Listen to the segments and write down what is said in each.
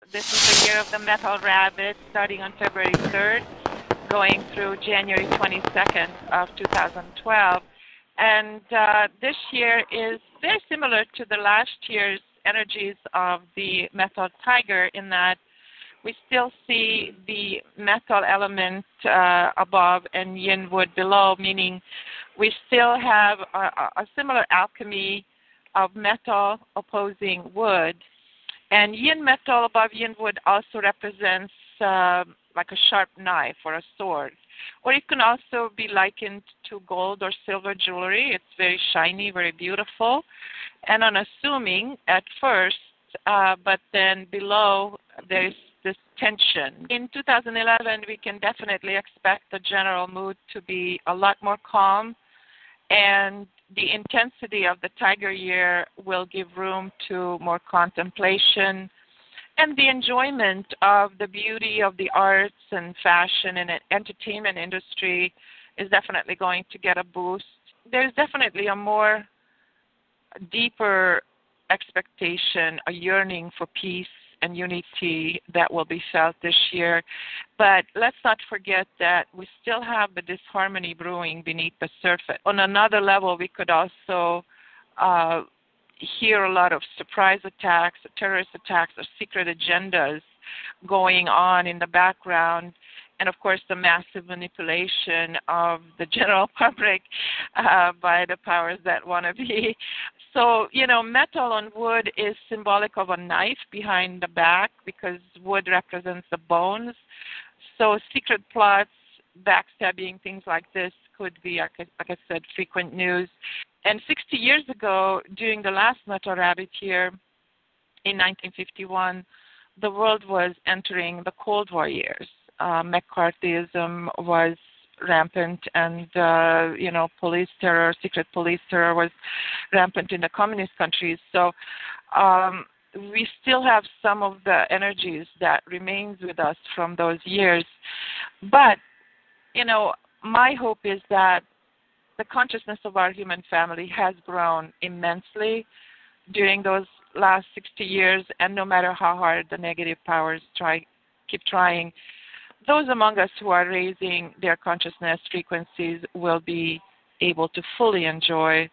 This is the year of the metal rabbit, starting on February 3rd, going through January 22nd of 2012. And this year is very similar to the last year's energies of the metal tiger in that we still see the metal element above and yin wood below, meaning we still have a similar alchemy of metal opposing wood. And yin metal above yin wood also represents like a sharp knife or a sword. Or it can also be likened to gold or silver jewelry. It's very shiny, very beautiful, and unassuming at first, but then below there's this tension. In 2011, we can definitely expect the general mood to be a lot more calm, and the intensity of the tiger year will give room to more contemplation, and the enjoyment of the beauty of the arts and fashion and entertainment industry is definitely going to get a boost. There's definitely a more deeper expectation, a yearning for peace and unity that will be felt this year. But let's not forget that we still have the disharmony brewing beneath the surface. On another level, we could also hear a lot of surprise attacks, terrorist attacks, or secret agendas going on in the background, and of course the massive manipulation of the general public by the powers that want to be. So, metal on wood is symbolic of a knife behind the back because wood represents the bones. So secret plots, backstabbing, things like this could be, like I said, frequent news. And 60 years ago, during the last metal rabbit year in 1951, the world was entering the Cold War years. McCarthyism was rampant, and police terror, secret police terror was rampant in the communist countries. So we still have some of the energies that remains with us from those years. But my hope is that the consciousness of our human family has grown immensely during those last 60 years, and no matter how hard the negative powers keep trying, those among us who are raising their consciousness frequencies will be able to fully enjoy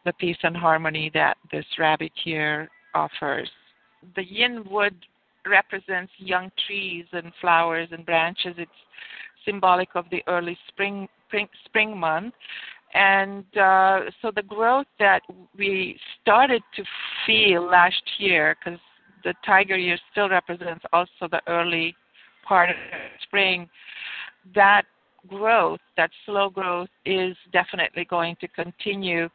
the peace and harmony that this rabbit year offers. The yin wood represents young trees and flowers and branches. It's symbolic of the early spring month. And so the growth that we started to feel last year, because the tiger year still represents also the early part of spring, that growth, that slow growth, is definitely going to continue.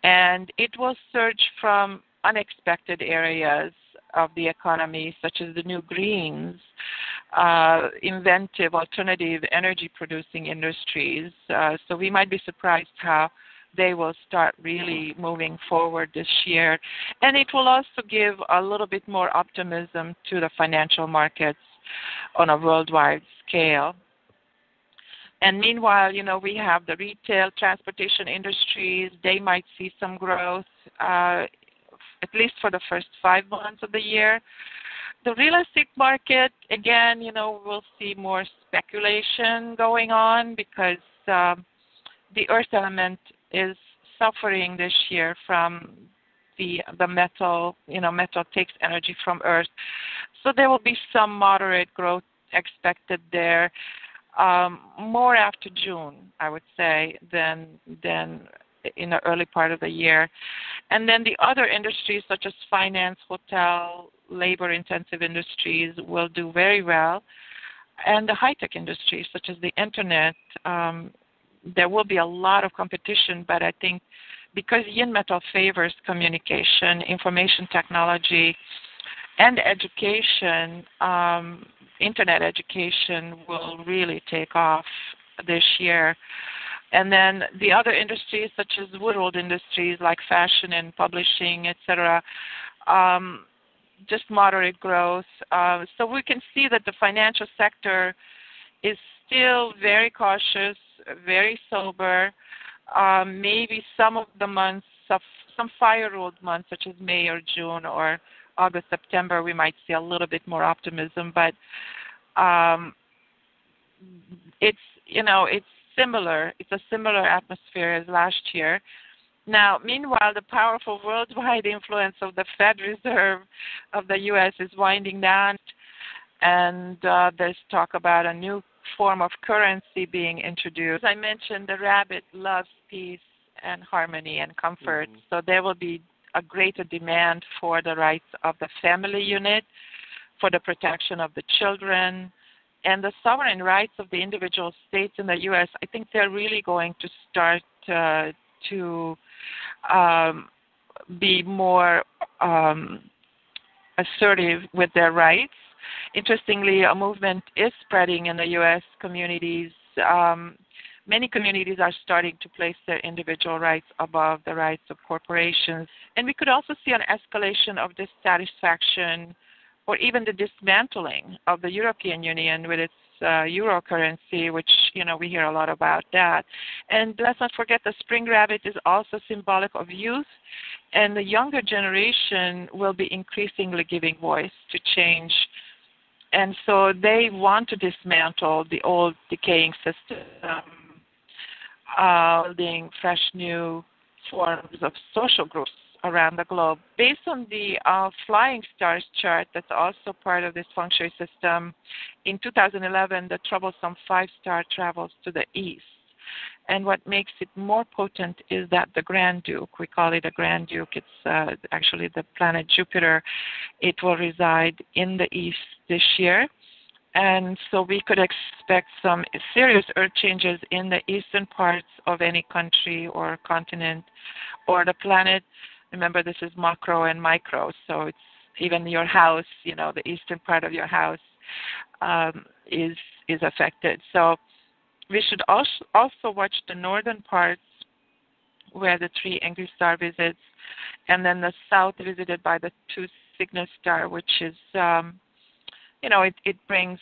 And it will surge from unexpected areas of the economy, such as the new greens, inventive, alternative energy-producing industries. So we might be surprised how they will start really moving forward this year. And it will also give a little bit more optimism to the financial markets on a worldwide scale. And meanwhile, we have the retail, transportation industries. They might see some growth, at least for the first 5 months of the year. The real estate market, again, we'll see more speculation going on because the earth element is suffering this year from the metal. Metal takes energy from earth. So there will be some moderate growth expected there, more after June, I would say, than in the early part of the year. And then the other industries such as finance, hotel, labor-intensive industries will do very well. And the high-tech industries such as the internet, there will be a lot of competition, but I think because yin metal favors communication, information technology, and education, internet education will really take off this year. And then the other industries, such as woodworld industries like fashion and publishing, etc., just moderate growth. So we can see that the financial sector is still very cautious, very sober. Maybe some of the months, some fire-ruled months, such as May or June or August, September, we might see a little bit more optimism, but um, it's it's similar. It's a similar atmosphere as last year. Now, meanwhile, the powerful worldwide influence of the Fed Reserve of the U.S. is winding down, and there's talk about a new form of currency being introduced. As I mentioned, the rabbit loves peace and harmony and comfort, so there will be a greater demand for the rights of the family unit, for the protection of the children, and the sovereign rights of the individual states in the U.S. I think they're really going to start to be more assertive with their rights. Interestingly, a movement is spreading in the U.S. communities. Many communities are starting to place their individual rights above the rights of corporations. And we could also see an escalation of dissatisfaction or even the dismantling of the European Union with its euro currency, which, we hear a lot about that. And let's not forget the spring rabbit is also symbolic of youth, and the younger generation will be increasingly giving voice to change. And so they want to dismantle the old decaying system, building fresh new forms of social groups around the globe. Based on the flying stars chart that's also part of this feng shui system, in 2011, the troublesome 5-star travels to the east. And what makes it more potent is that the Grand Duke, we call it a Grand Duke, it's actually the planet Jupiter, it will reside in the east this year. And so we could expect some serious earth changes in the eastern parts of any country or continent or the planet. Remember, this is macro and micro, so it's even your house, the eastern part of your house is affected. So we should also watch the northern parts where the 3 angry star visits, and then the south visited by the 2 Cygnus star, which is, it brings,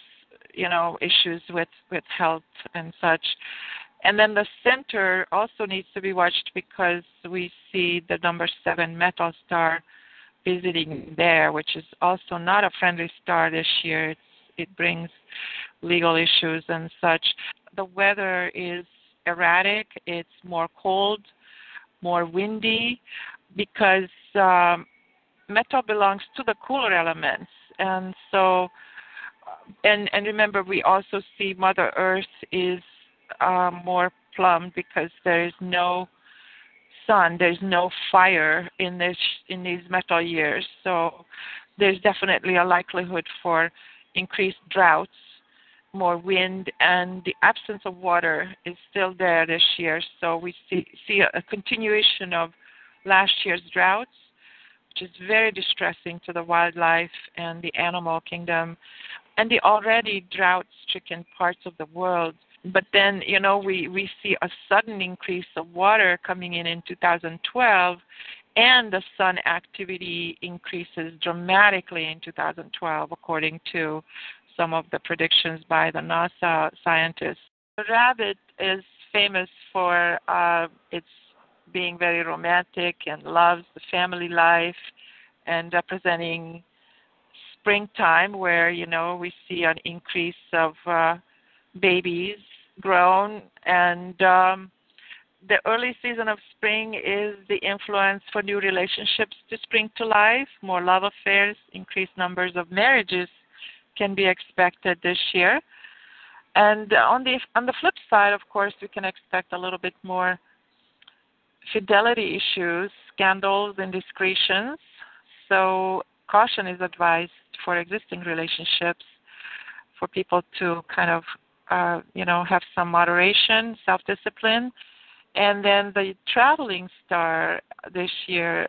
issues with health and such. And then the center also needs to be watched because we see the number 7 metal star visiting there, which is also not a friendly star this year. It brings legal issues and such. The weather is erratic. It's more cold, more windy, because metal belongs to the cooler elements. And so, and remember, we also see Mother Earth is more plumbed because there is no sun, there's no fire in these metal years. So there's definitely a likelihood for increased droughts, more wind, and the absence of water is still there this year. So we see a continuation of last year's droughts, which is very distressing to the wildlife and the animal kingdom and the already drought-stricken parts of the world. But then, we see a sudden increase of water coming in 2012, and the sun activity increases dramatically in 2012, according to some of the predictions by the NASA scientists. The rabbit is famous for its being very romantic and loves the family life and representing springtime where, we see an increase of babies grown, and the early season of spring is the influence for new relationships to spring to life, more love affairs, increased numbers of marriages can be expected this year. And on the flip side, of course, we can expect a little bit more fidelity issues, scandals, indiscretions. So caution is advised for existing relationships, for people to kind of have some moderation, self-discipline. And then the traveling star this year,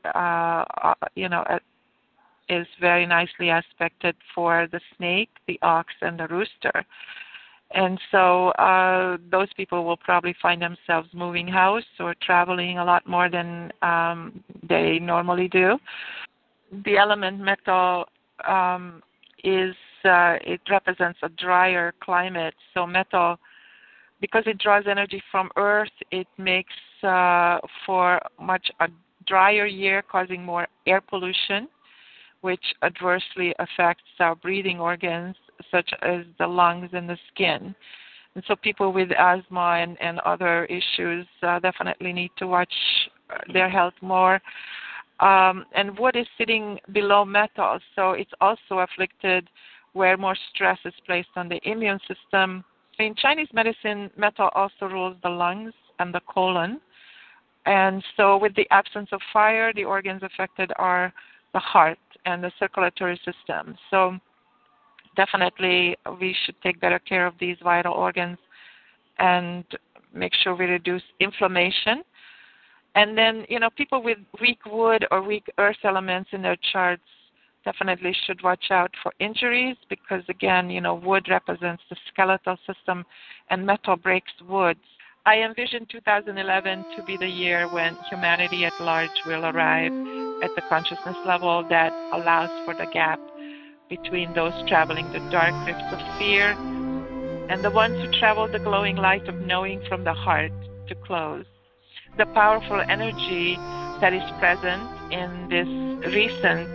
is very nicely aspected for the snake, the ox, and the rooster. And so those people will probably find themselves moving house or traveling a lot more than they normally do. The element metal it represents a drier climate. So metal, because it draws energy from Earth, it makes for much a drier year, causing more air pollution, which adversely affects our breathing organs, such as the lungs and the skin. And so people with asthma and other issues definitely need to watch their health more. And wood is sitting below metal, so it's also afflicted where more stress is placed on the immune system. In Chinese medicine, metal also rules the lungs and the colon. And so with the absence of fire, the organs affected are the heart and the circulatory system. So definitely we should take better care of these vital organs and make sure we reduce inflammation. And then, people with weak wood or weak earth elements in their charts definitely should watch out for injuries because, again, wood represents the skeletal system and metal breaks wood. I envision 2011 to be the year when humanity at large will arrive at the consciousness level that allows for the gap between those traveling the dark rifts of fear and the ones who travel the glowing light of knowing from the heart to close. The powerful energy that is present in this recent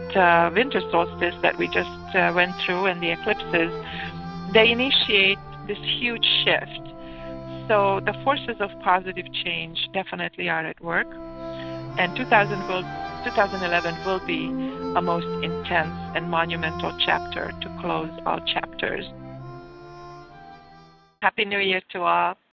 winter solstice that we just went through and the eclipses, they initiate this huge shift. So the forces of positive change definitely are at work, and 2011 will be a most intense and monumental chapter to close all chapters. Happy New Year to all.